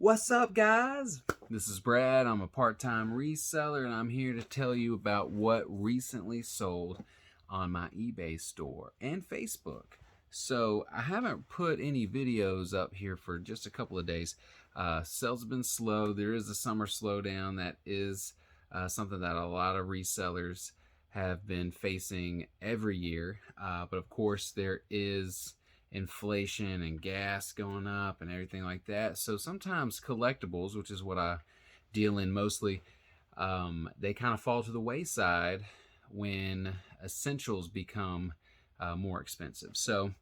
What's up, guys? This is Brad. I'm a part-time reseller, and I'm here to tell you about what recently sold on my eBay store and Facebook. So I haven't put any videos up here for just a couple of days. Sales have been slow. There is a summer slowdown. That is something that a lot of resellers have been facing every year. But of course, there is inflation and gas going up and everything like that. So sometimes collectibles, which is what I deal in mostly, they kind of fall to the wayside when essentials become more expensive. So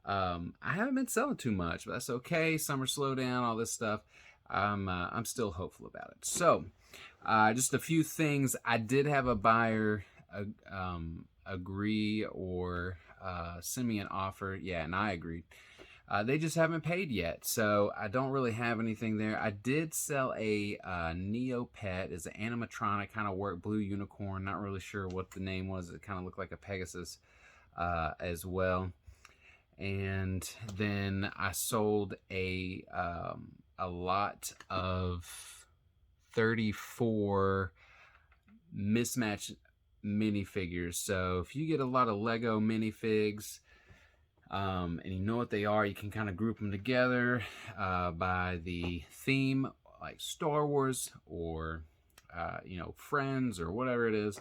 I haven't been selling too much, but that's okay. Summer slowdown, all this stuff. I'm still hopeful about it. So just a few things. I did have a buyer agree or send me an offer. Yeah, and I agreed. They just haven't paid yet, so I don't really have anything there. I did sell a Neopet. It's an animatronic kind of work, blue unicorn. Not really sure what the name was. It kind of looked like a Pegasus as well. And then I sold a lot of 34 mismatched minifigures. So if you get a lot of Lego minifigs and you know what they are, you can kind of group them together by the theme, like Star Wars or Friends or whatever it is,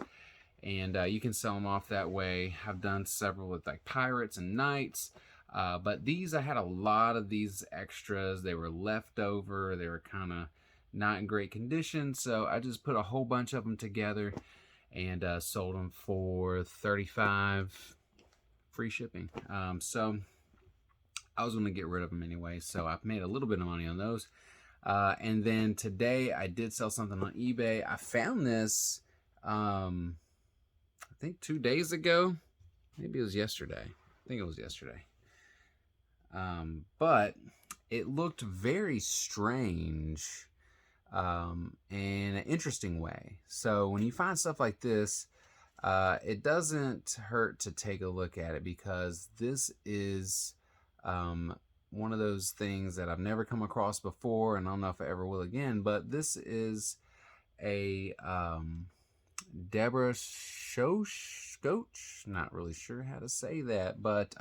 and you can sell them off that way. I've done several with like pirates and knights, but these, I had a lot of these extras. They were left over. They were kind of not in great condition, so I just put a whole bunch of them together and sold them for $35, free shipping. So I was going to get rid of them anyway, so I've made a little bit of money on those. And then today I did sell something on eBay. I found this, I think 2 days ago. Maybe it was yesterday. I think it was yesterday. But it looked very strange in an interesting way. So when you find stuff like this, it doesn't hurt to take a look at it, because this is one of those things that I've never come across before, and I don't know if I ever will again. But this is a Deborah Scotch, not really sure how to say that, but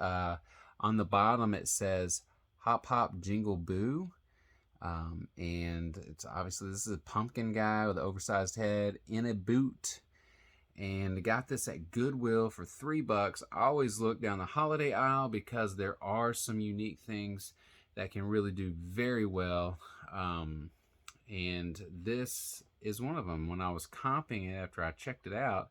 on the bottom it says Hop Hop Jingle Boo. And it's obviously, this is a pumpkin guy with an oversized head in a boot, and got this at Goodwill for $3. I always look down the holiday aisle because there are some unique things that can really do very well, and this is one of them. When I was comping it after I checked it out,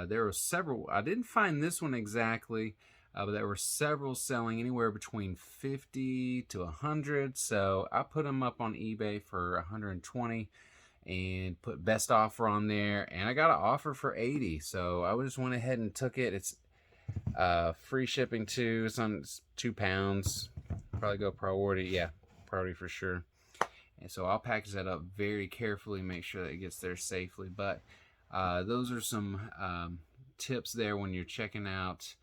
there were several. I didn't find this one exactly, but there were several selling anywhere between 50 to 100. So I put them up on eBay for 120 and put best offer on there, and I got an offer for 80. So I just went ahead and took it. It's free shipping too. It's on 2 pounds. Probably go priority. Yeah, priority for sure. And so I'll package that up very carefully, make sure that it gets there safely. But those are some tips there when you're checking out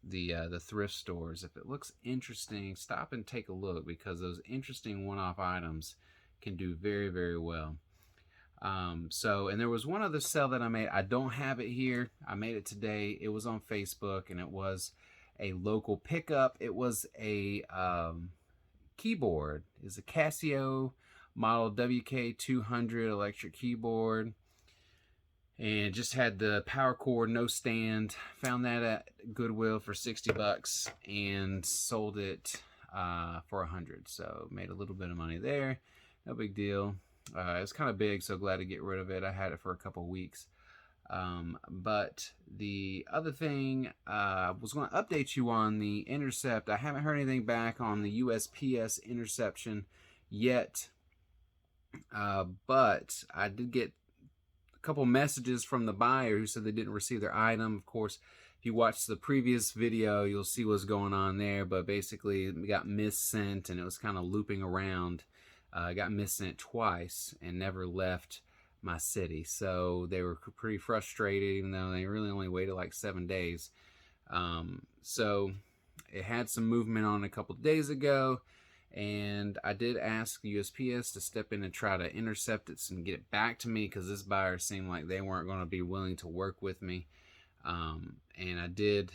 the thrift stores. If it looks interesting, stop and take a look, because those interesting one-off items can do very, very well. And there was one other sale that I made. I don't have it here. I made it today. It was on Facebook, and it was a local pickup. It was a keyboard. It's a Casio model WK200 electric keyboard, and just had the power cord, no stand. Found that at Goodwill for $60 and sold it for $100. So made a little bit of money there. No big deal. It's kind of big, so glad to get rid of it. I had it for a couple weeks. But the other thing, I was going to update you on the intercept. I haven't heard anything back on the USPS interception yet, but I did get a couple messages from the buyer who said they didn't receive their item. Of course, if you watch the previous video, you'll see what's going on there. But basically, it got missent, and it was kind of looping around. Got missent twice and never left my city. So they were pretty frustrated, even though they really only waited like 7 days. So it had some movement on a couple days ago, And I did ask the USPS to step in and try to intercept it and get it back to me, because this buyer seemed like they weren't going to be willing to work with me. And I did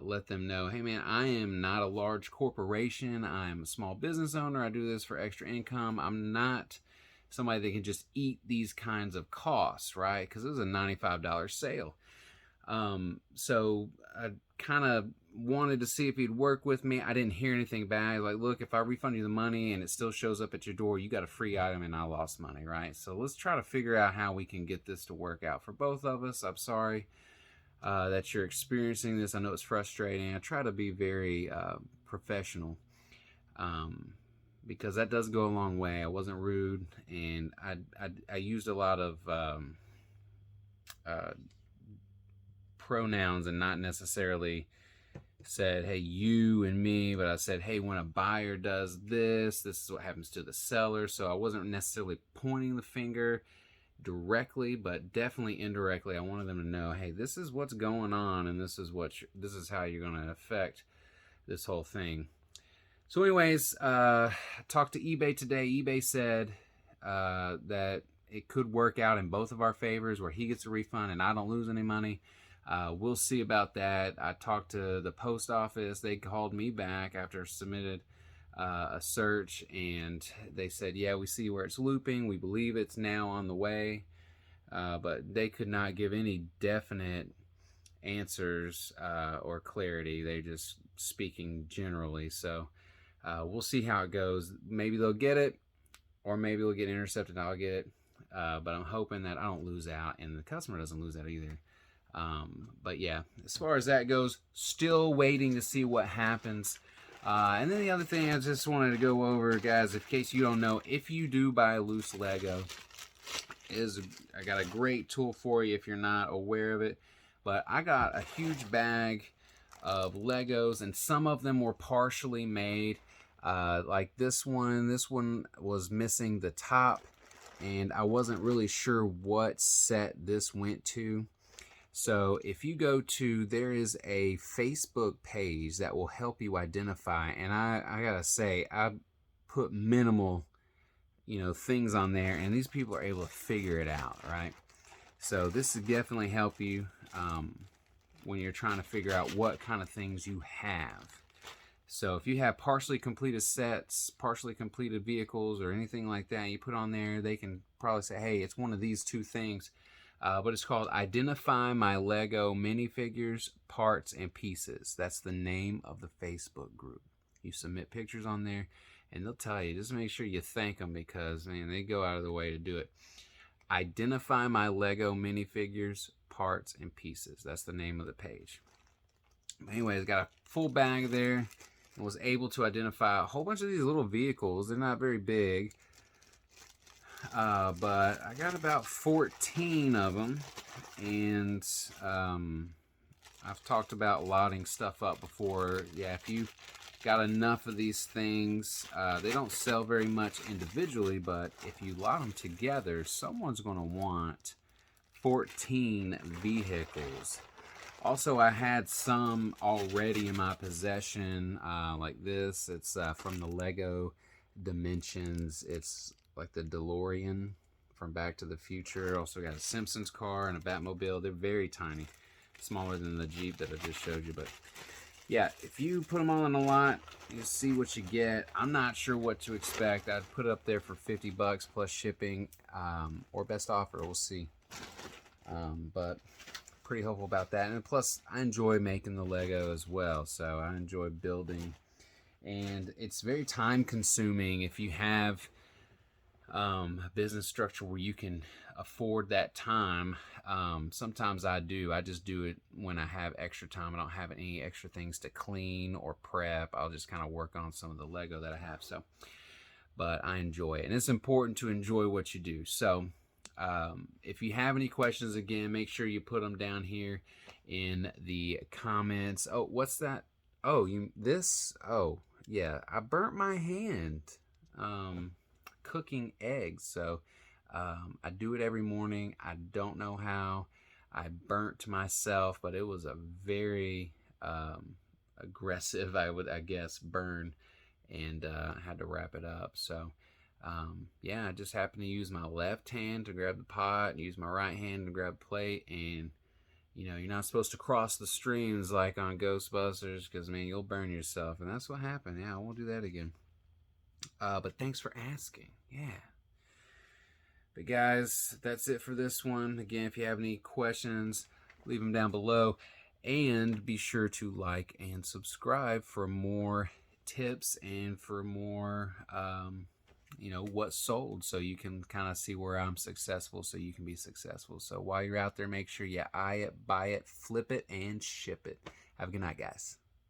let them know, hey man, I am not a large corporation. I'm a small business owner. I do this for extra income. I'm not somebody that can just eat these kinds of costs, right? Because it was a $95 sale. So I kind of wanted to see if he'd work with me. I didn't hear anything back. Like, look, if I refund you the money and it still shows up at your door, you got a free item and I lost money, right? So let's try to figure out how we can get this to work out for both of us. I'm sorry that you're experiencing this. I know it's frustrating. I try to be very professional, because that does go a long way. I wasn't rude, and I used a lot of pronouns and not necessarily said, hey, you and me, but I said, hey, when a buyer does this, this is what happens to the seller. So I wasn't necessarily pointing the finger directly, but definitely indirectly. I wanted them to know, hey, this is what's going on, and this is how you're going to affect this whole thing. So anyways, talked to eBay today. eBay said that it could work out in both of our favors, where he gets a refund and I don't lose any money. We'll see about that. I talked to the post office. They called me back after I submitted a search, and they said, yeah, we see where it's looping. We believe it's now on the way. But they could not give any definite answers or clarity. They're just speaking generally. So we'll see how it goes. Maybe they'll get it, or maybe they'll get intercepted and I'll get it. But I'm hoping that I don't lose out and the customer doesn't lose out either. But yeah, as far as that goes, still waiting to see what happens. And then the other thing I just wanted to go over, guys, in case you don't know, if you do buy a loose Lego, I got a great tool for you if you're not aware of it. But I got a huge bag of Legos, and some of them were partially made. Like this one was missing the top, and I wasn't really sure what set this went to. So if you go to, there is a Facebook page that will help you identify, and I gotta say, I put minimal, things on there, and these people are able to figure it out, right? So this will definitely help you when you're trying to figure out what kind of things you have. So if you have partially completed sets, partially completed vehicles, or anything like that, you put on there, they can probably say, hey, it's one of these two things. But it's called Identify My Lego Minifigures, Parts, and Pieces. That's the name of the Facebook group. You submit pictures on there, and they'll tell you. Just make sure you thank them, because, man, they go out of their way to do it. Identify My Lego Minifigures, Parts, and Pieces. That's the name of the page. But anyways, got a full bag there, and was able to identify a whole bunch of these little vehicles. They're not very big. But I got about 14 of them, and I've talked about lotting stuff up before. Yeah, if you got enough of these things, they don't sell very much individually, but if you lot them together, someone's going to want 14 vehicles. Also, I had some already in my possession, like this. It's from the Lego Dimensions. It's like the DeLorean from Back to the Future. Also got a Simpsons car and a Batmobile. They're very tiny, smaller than the Jeep that I just showed you. But yeah, if you put them all in a lot, you see what you get. I'm not sure what to expect. I'd put it up there for $50 plus shipping, or best offer. We'll see. But pretty hopeful about that. And plus, I enjoy making the Lego as well, so I enjoy building. And it's very time consuming if you have a business structure where you can afford that time. Sometimes I do. I just do it when I have extra time. I don't have any extra things to clean or prep. I'll just kind of work on some of the Lego that I have. So, but I enjoy it, and it's important to enjoy what you do. So, if you have any questions, again, make sure you put them down here in the comments. Oh, what's that? Oh, oh, yeah, I burnt my hand cooking eggs. So I do it every morning. I don't know how. I burnt myself, but it was a very aggressive, I guess, burn. and I had to wrap it up. So yeah, I just happened to use my left hand to grab the pot and use my right hand to grab the plate. And you know, you're not supposed to cross the streams like on Ghostbusters, because man, you'll burn yourself. And that's what happened. Yeah, I won't do that again. But thanks for asking. Yeah. But guys, that's it for this one. Again, if you have any questions, leave them down below. And be sure to like and subscribe for more tips and for more, you know, what sold, so you can kind of see where I'm successful, so you can be successful. So while you're out there, make sure you eye it, buy it, flip it, and ship it. Have a good night, guys.